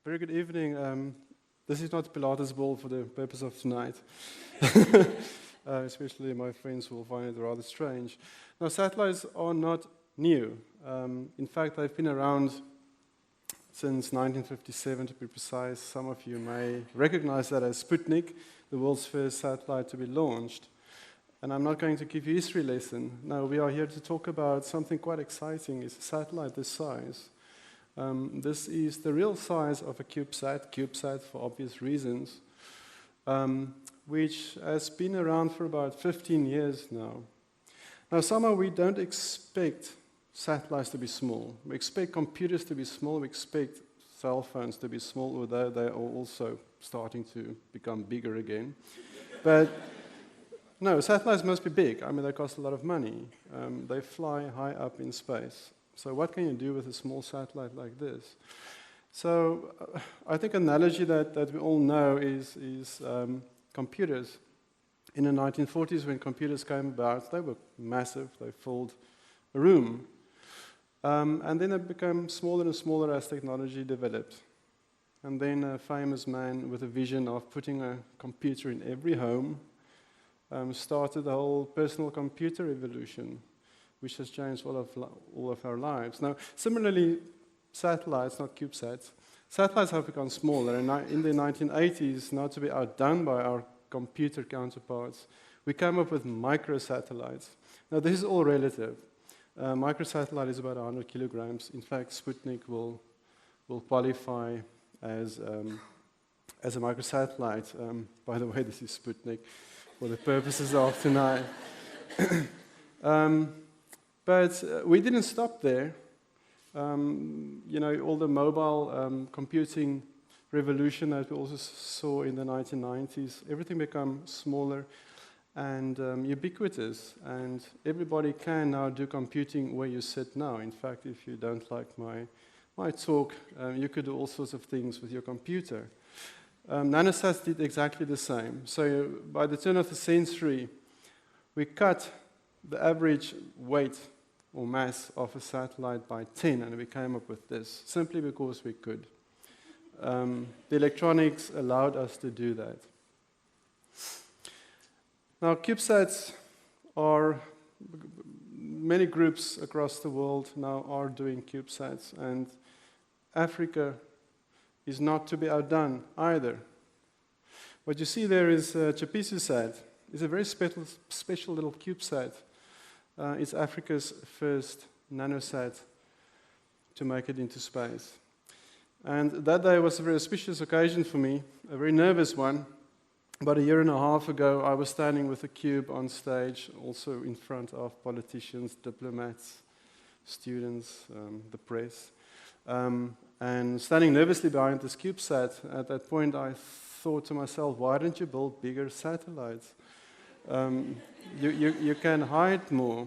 Very good evening. This is not Pilates ball for the purpose of tonight. Especially my friends will find it rather strange. Now, satellites are not new. In fact, they've been around since 1957 to be precise. Some of you may recognize that as Sputnik, the world's first satellite to be launched. And I'm not going to give you a history lesson. No, we are here to talk about something quite exciting. It's a satellite this size. This is the real size of a CubeSat for obvious reasons, which has been around for about 15 years now. Now, somehow we don't expect satellites to be small. We expect computers to be small. We expect cell phones to be small, although they are also starting to become bigger again. But no, satellites must be big. I mean, they cost a lot of money. They fly high up in space. So what can you do with a small satellite like this? So I think an analogy that we all know is computers. In the 1940s, when computers came about, they were massive. They filled a room. And then they became smaller and smaller as technology developed. And then a famous man with a vision of putting a computer in every home started the whole personal computer revolution, which has changed all of our lives. Now, similarly, satellites, not CubeSats, satellites have become smaller, and in the 1980s, not to be outdone by our computer counterparts, we came up with microsatellites. Now, this is all relative. Microsatellite is about 100 kilograms. In fact, Sputnik will qualify as a microsatellite. By the way, this is Sputnik for the purposes of tonight. But we didn't stop there. You know, all the mobile computing revolution that we also saw in the 1990s, everything became smaller and ubiquitous. And everybody can now do computing where you sit now. In fact, if you don't like my talk, you could do all sorts of things with your computer. Nanosats did exactly the same. So by the turn of the century, we cut the average weight or mass of a satellite by 10, and we came up with this, simply because we could. The electronics allowed us to do that. Now, CubeSats are, many groups across the world now are doing CubeSats, and Africa is not to be outdone either. What you see there is TshepisoSAT. It's a very special little CubeSat. It's Africa's first nanosat to make it into space. And that day was a very auspicious occasion for me, a very nervous one. About a year and a half ago, I was standing with a cube on stage, also in front of politicians, diplomats, students, the press. And standing nervously behind this CubeSat, at that point I thought to myself, why don't you build bigger satellites? You can hide more.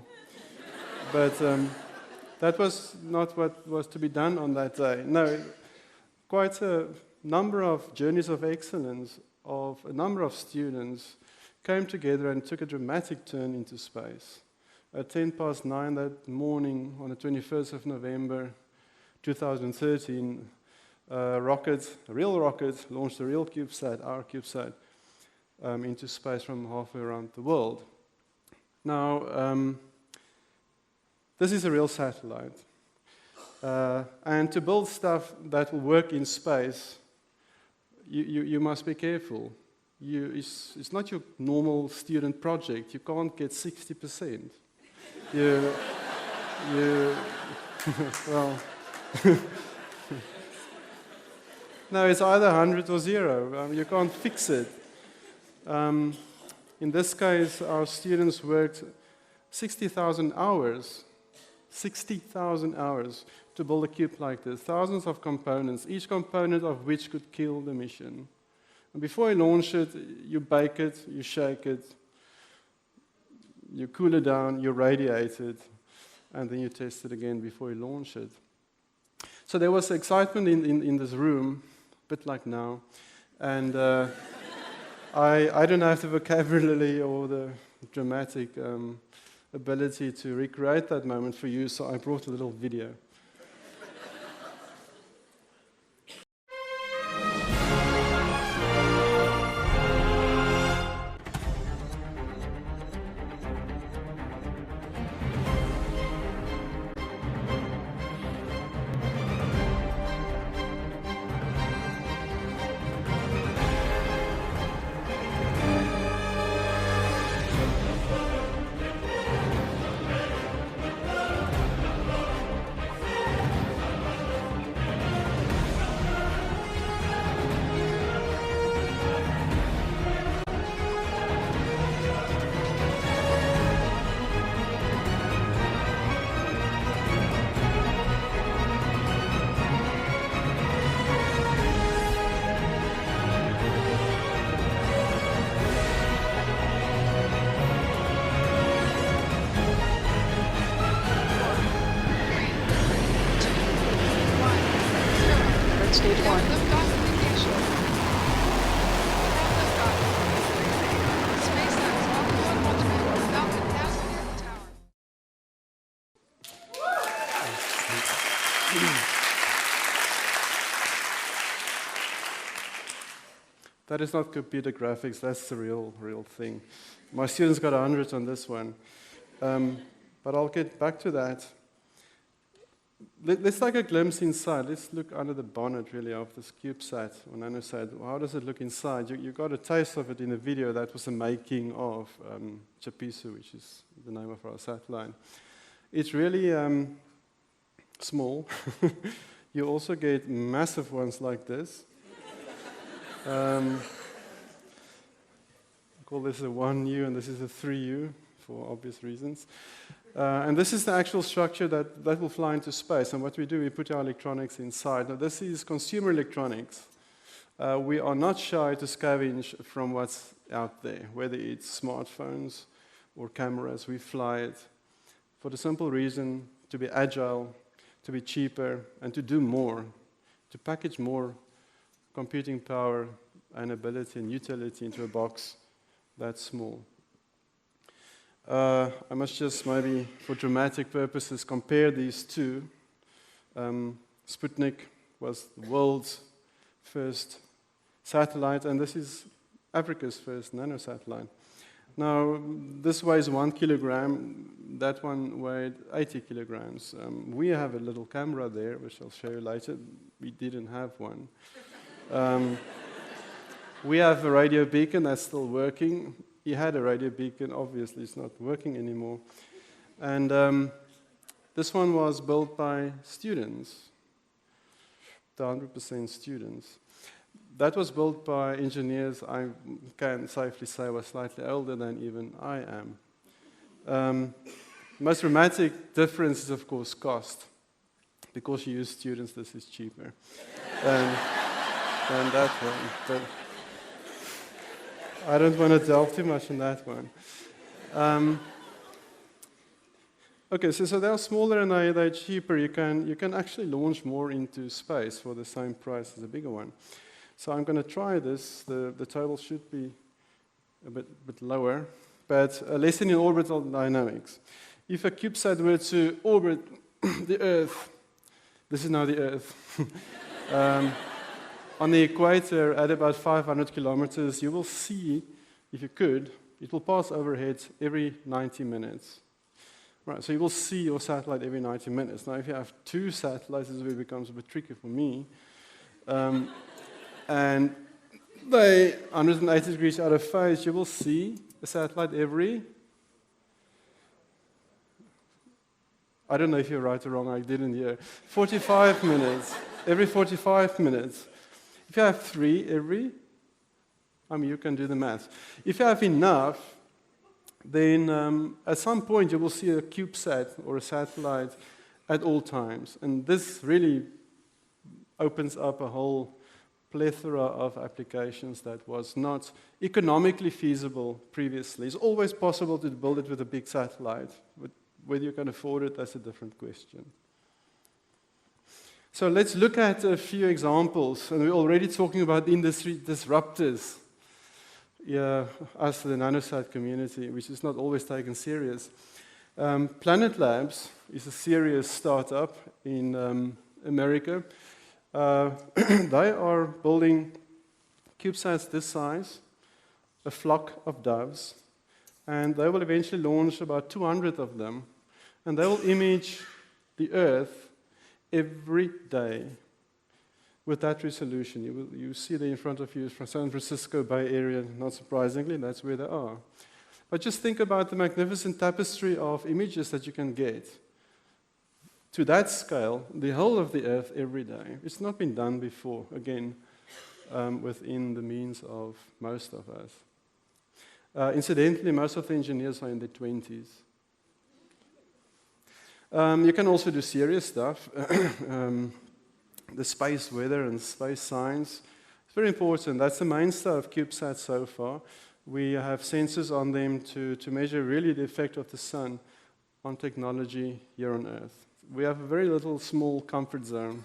But that was not what was to be done on that day. No, quite a number of journeys of excellence of a number of students came together and took a dramatic turn into space. At 9:10 that morning, on the 21st of November 2013, a real rocket, launched a real CubeSat, our CubeSat, into space from halfway around the world. Now, this is a real satellite. And to build stuff that will work in space, you must be careful. It's not your normal student project. You can't get 60%. Well, no, it's either 100 or 0. You can't fix it. In this case, our students worked 60,000 hours, 60,000 hours to build a cube like this. Thousands of components, each component of which could kill the mission. And before you launch it, you bake it, you shake it, you cool it down, you radiate it, and then you test it again before you launch it. So there was excitement in this room, a bit like now, and I don't have the vocabulary or the dramatic ability to recreate that moment for you, so I brought a little video. Stage 1. Liftoff indication. Liftoff. SpaceX Falcon 1 launch Falcon has cleared the tower. That is not computer graphics, that's the real thing. My students got 100 on this one. But I'll get back to that. Let's take a glimpse inside. Let's look under the bonnet, really, of this CubeSat or nanosat. How does it look inside? You got a taste of it in a video. That was the making of TshepisoSAT, which is the name of our satellite. It's really small. You also get massive ones like this. I call this a 1U, and this is a 3U, for obvious reasons. And this is the actual structure that will fly into space. And what we do, we put our electronics inside. Now, this is consumer electronics. We are not shy to scavenge from what's out there, whether it's smartphones or cameras. We fly it for the simple reason to be agile, to be cheaper, and to do more, to package more computing power and ability and utility into a box that small. I must just maybe, for dramatic purposes, compare these two. Sputnik was the world's first satellite, and this is Africa's first nanosatellite. Now, this weighs 1 kilogram. That one weighed 80 kilograms. We have a little camera there, which I'll show you later. We didn't have one. We have a radio beacon that's still working. He had a radio beacon. Obviously, it's not working anymore. And this one was built by students, 100% students. That was built by engineers I can safely say were slightly older than even I am. Most dramatic difference is, of course, cost. Because you use students, this is cheaper than that one. But I don't want to delve too much in that one. Okay, so they're smaller and they're cheaper. You can actually launch more into space for the same price as a bigger one. So I'm going to try this. The total should be a bit lower, but a lesson in orbital dynamics. If a CubeSat were to orbit the Earth, this is now the Earth, on the equator at about 500 kilometers, you will see, if you could, it will pass overhead every 90 minutes. Right, so you will see your satellite every 90 minutes. Now, if you have two satellites, this is where it becomes a bit tricky for me. And they 180 degrees out of phase, you will see a satellite every, I don't know if you're right or wrong, I didn't hear, 45 minutes, every 45 minutes. If you have three every, you can do the math. If you have enough, then at some point you will see a CubeSat or a satellite at all times. And this really opens up a whole plethora of applications that was not economically feasible previously. It's always possible to build it with a big satellite, but whether you can afford it, that's a different question. So let's look at a few examples, and we're already talking about industry disruptors. Yeah, us, the nanosat community, which is not always taken serious. Planet Labs is a serious startup in America. They are building CubeSats this size, a flock of doves, and they will eventually launch about 200 of them, and they will image the Earth every day with that resolution. You see there in front of you from San Francisco Bay Area, not surprisingly, that's where they are. But just think about the magnificent tapestry of images that you can get. To that scale, the whole of the Earth every day. It's not been done before, again, within the means of most of us. Incidentally, most of the engineers are in their 20s. You can also do serious stuff. The space weather and space science. It's very important. That's the mainstay of CubeSats so far. We have sensors on them to measure really the effect of the sun on technology here on Earth. We have a very little small comfort zone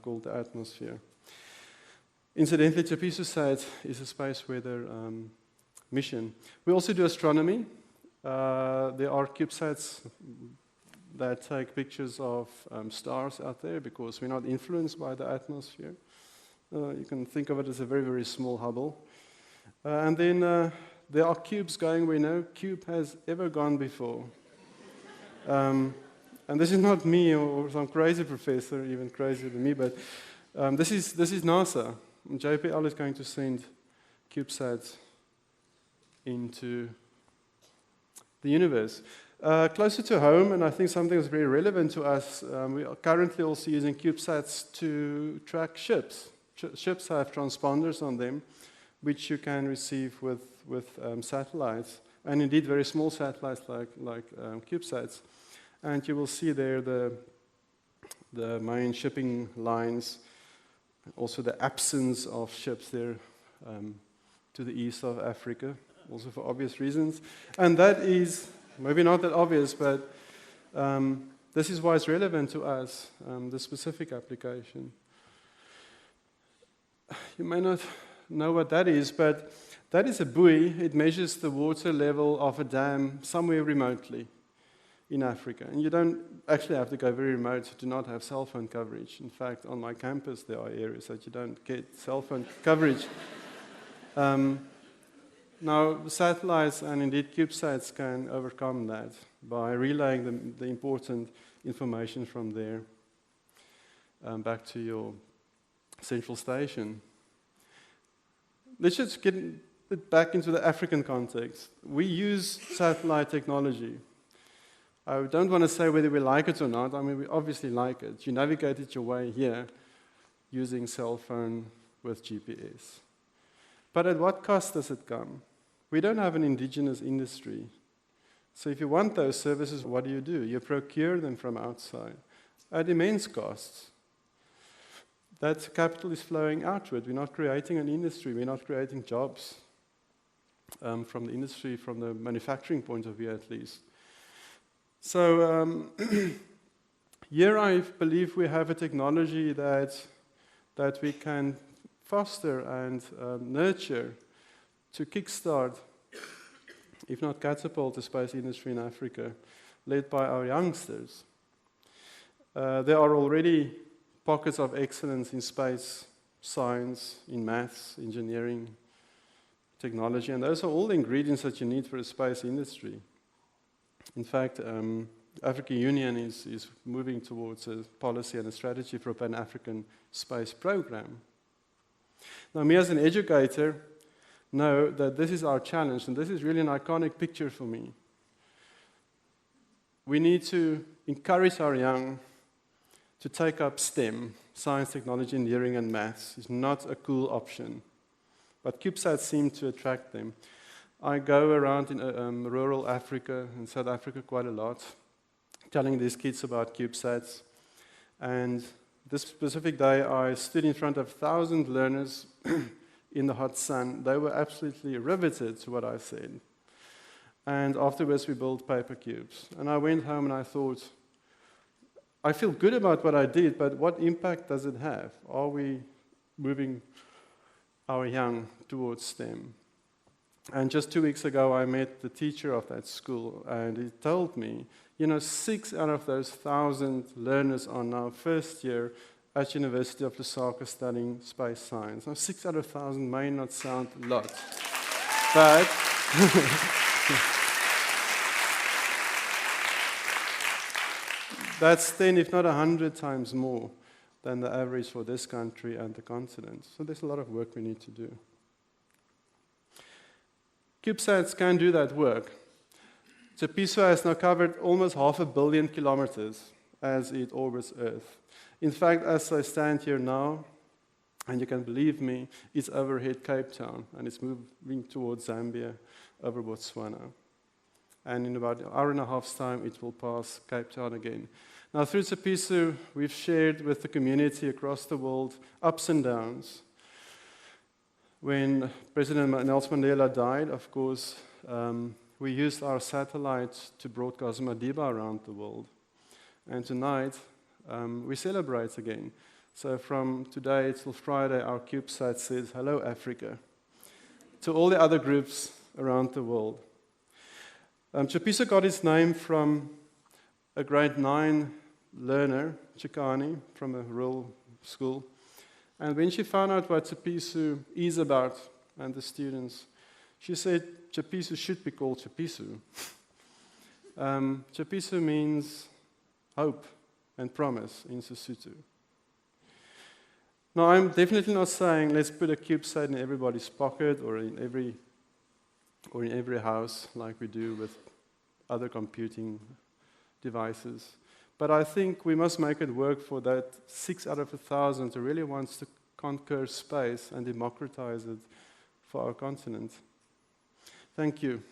called the atmosphere. Incidentally, TshepisoSAT is a space weather mission. We also do astronomy. There are CubeSats that take pictures of stars out there because we're not influenced by the atmosphere. You can think of it as a very, very small Hubble. And then there are cubes going where no cube has ever gone before. And this is not me or some crazy professor, even crazier than me, but this is NASA. And JPL is going to send CubeSats into the universe. Closer to home, and I think something that's very relevant to us, we are currently also using CubeSats to track ships. Ships have transponders on them, which you can receive with satellites, and indeed very small satellites like CubeSats. And you will see there the main shipping lines, also the absence of ships there to the east of Africa, also for obvious reasons. And that is maybe not that obvious, but this is why it's relevant to us, the specific application. You may not know what that is, but that is a buoy. It measures the water level of a dam somewhere remotely in Africa. And you don't actually have to go very remote to not have cell phone coverage. In fact, on my campus, there are areas that you don't get cell phone coverage. Now, satellites and indeed CubeSats can overcome that by relaying the important information from there back to your central station. Let's just get it back into the African context. We use satellite technology. I don't want to say whether we like it or not. I mean, we obviously like it. You navigated your way here using cell phone with GPS. But at what cost does it come? We don't have an indigenous industry. So if you want those services, what do? You procure them from outside at immense costs. That capital is flowing outward. We're not creating an industry. We're not creating jobs from the industry, from the manufacturing point of view at least. So here I believe we have a technology that we can foster and nurture to kickstart, if not catapult, the space industry in Africa, led by our youngsters. There are already pockets of excellence in space science, in maths, engineering, technology, and those are all the ingredients that you need for a space industry. In fact, the African Union is moving towards a policy and a strategy for a Pan-African space program. Now, me as an educator know that this is our challenge, and this is really an iconic picture for me. We need to encourage our young to take up STEM, science, technology, engineering, and maths. It's not a cool option, but CubeSats seem to attract them. I go around in rural Africa, in South Africa quite a lot, telling these kids about CubeSats. And this specific day, I stood in front of 1,000 learners in the hot sun. They were absolutely riveted to what I said. And afterwards, we built paper cubes. And I went home and I thought, I feel good about what I did, but what impact does it have? Are we moving our young towards STEM? And just 2 weeks ago, I met the teacher of that school, and he told me, 6 out of those 1,000 learners are now first year at University of Stellenbosch studying space science. Now, 6 out of 1,000 may not sound a lot, but that's 10, if not 100 times more than the average for this country and the continent. So there's a lot of work we need to do. CubeSats can do that work. TshepisoSAT has now covered almost 500 million kilometers as it orbits Earth. In fact, as I stand here now, and you can believe me, it's overhead Cape Town, and it's moving towards Zambia over Botswana. And in about an hour and a half's time, it will pass Cape Town again. Now, through Tshepiso, we've shared with the community across the world ups and downs. When President Nelson Mandela died, of course, we used our satellites to broadcast Madiba around the world. And tonight, we celebrate again. So from today till Friday, our CubeSat says, "Hello, Africa," to all the other groups around the world. Tshepiso got its name from a grade 9 learner, Chikani, from a rural school. And when she found out what Tshepiso is about and the students, she said Tshepiso should be called Tshepiso. Tshepiso means hope and promise in Sesotho. Now, I'm definitely not saying let's put a CubeSat in everybody's pocket or in every house like we do with other computing devices. But I think we must make it work for that 6 out of 1,000 who really wants to conquer space and democratize it for our continent. Thank you.